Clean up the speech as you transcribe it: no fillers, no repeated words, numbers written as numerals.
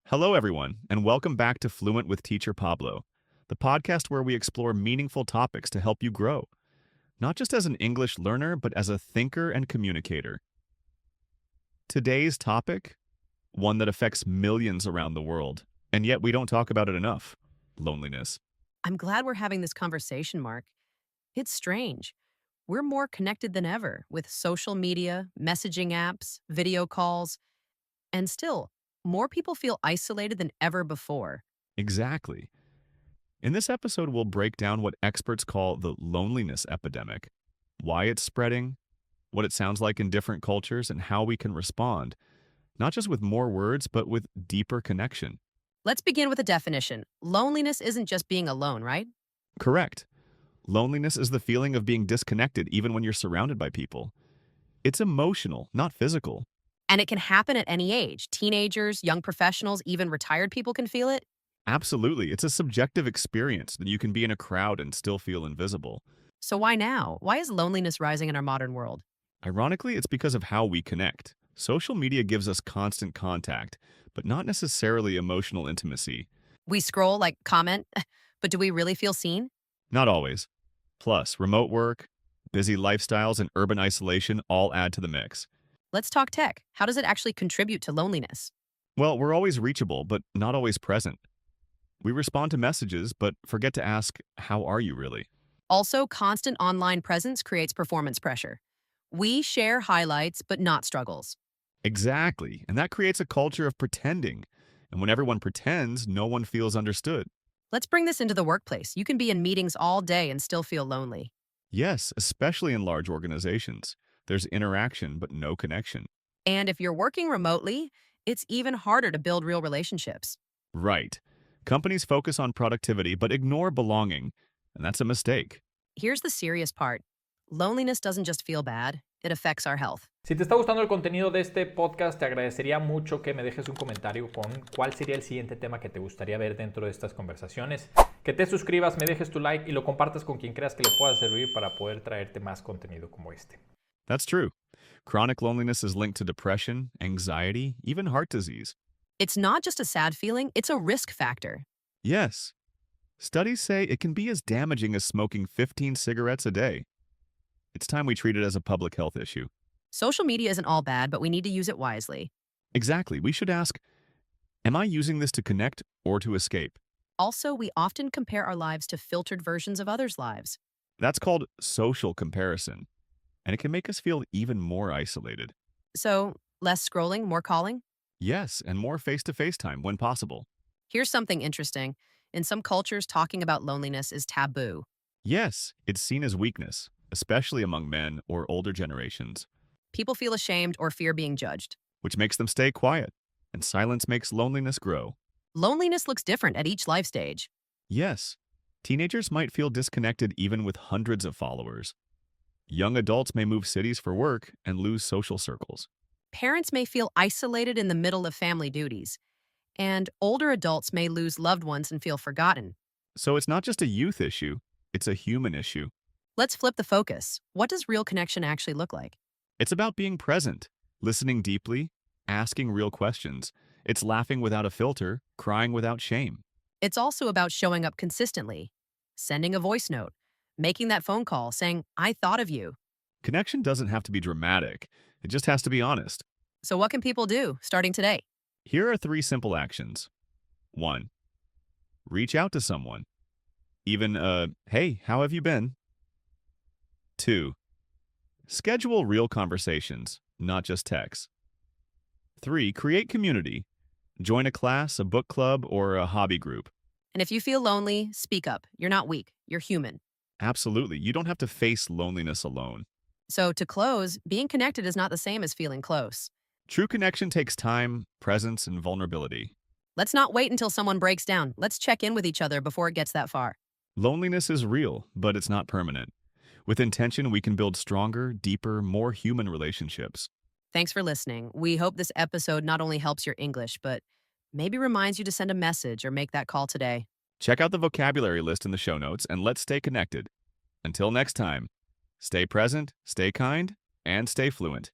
Hello, everyone, and welcome back to Fluent with Teacher Pablo, the podcast where we explore meaningful topics to help you grow, not just as an English learner, but as a thinker and communicator. Today's topic, one that affects millions around the world, and yet we don't talk about it enough: loneliness. I'm glad we're having this conversation, Mark. It's strange. We're more connected than ever with social media, messaging apps, video calls, and still, more people feel isolated than ever before. Exactly. In this episode, we'll break down what experts call the loneliness epidemic, why it's spreading, what it sounds like in different cultures, and how we can respond, not just with more words, but with deeper connection. Let's begin with a definition. Loneliness isn't just being alone, right? Correct. Loneliness is the feeling of being disconnected even when you're surrounded by people. It's emotional, not physical. And it can happen at any age. Teenagers, young professionals, even retired people can feel it. Absolutely. It's a subjective experience that you can be in a crowd and still feel invisible. So why now? Why is loneliness rising in our modern world? Ironically, it's because of how we connect. Social media gives us constant contact, but not necessarily emotional intimacy. We scroll, like comment, but do we really feel seen? Not always. Plus, remote work, busy lifestyles, and urban isolation all add to the mix. Let's talk tech. How does it actually contribute to loneliness? Well, we're always reachable, but not always present. We respond to messages, but forget to ask, how are you really? Also, constant online presence creates performance pressure. We share highlights, but not struggles. Exactly. And that creates a culture of pretending. And when everyone pretends, no one feels understood. Let's bring this into the workplace. You can be in meetings all day and still feel lonely. Yes, especially in large organizations. There's interaction, but no connection. And if you're working remotely, it's even harder to build real relationships. Right. Companies focus on productivity, but ignore belonging. And that's a mistake. Here's the serious part. Loneliness doesn't just feel bad, it affects our health. Si te está gustando el contenido de este podcast, te agradecería mucho que me dejes un comentario con cuál sería el siguiente tema que te gustaría ver dentro de estas conversaciones, que te suscribas, me dejes tu like y lo compartas con quien creas que le pueda servir para poder traerte más contenido como este. That's true. Chronic loneliness is linked to depression, anxiety, even heart disease. It's not just a sad feeling, it's a risk factor. Yes. Studies say it can be as damaging as smoking 15 cigarettes a day. It's time we treat it as a public health issue. Social media isn't all bad, but we need to use it wisely. Exactly. We should ask, am I using this to connect or to escape? Also, we often compare our lives to filtered versions of others' lives. That's called social comparison, and it can make us feel even more isolated. So, less scrolling, more calling? Yes, and more face-to-face time when possible. Here's something interesting. In some cultures, talking about loneliness is taboo. Yes, it's seen as weakness, especially among men or older generations, People feel ashamed or fear being judged. which makes them stay quiet, and silence makes loneliness grow. Loneliness looks different at each life stage. Yes, teenagers might feel disconnected even with hundreds of followers. Young adults may move cities for work and lose social circles. Parents may feel isolated in the middle of family duties, and older adults may lose loved ones and feel forgotten. So it's not just a youth issue, it's a human issue. Let's flip the focus. What does real connection actually look like? It's about being present, listening deeply, asking real questions. It's laughing without a filter, crying without shame. It's also about showing up consistently, sending a voice note, making that phone call, saying, I thought of you. Connection doesn't have to be dramatic, it just has to be honest. So what can people do starting today? Here are 3 simple actions. 1. Reach out to someone. Even hey, how have you been? 2. Schedule real conversations, not just texts. 3. Create community. Join a class, a book club, or a hobby group. And if you feel lonely, speak up. You're not weak. You're human. Absolutely, you don't have to face loneliness alone. So to close, being connected is not the same as feeling close. True connection takes time, presence, and vulnerability. Let's not wait until someone breaks down. Let's check in with each other before it gets that far. Loneliness is real, but it's not permanent. With intention, we can build stronger, deeper, more human relationships. Thanks for listening. We hope this episode not only helps your English, but maybe reminds you to send a message or make that call today. Check out the vocabulary list in the show notes, and let's stay connected. Until next time, stay present, stay kind, and stay fluent.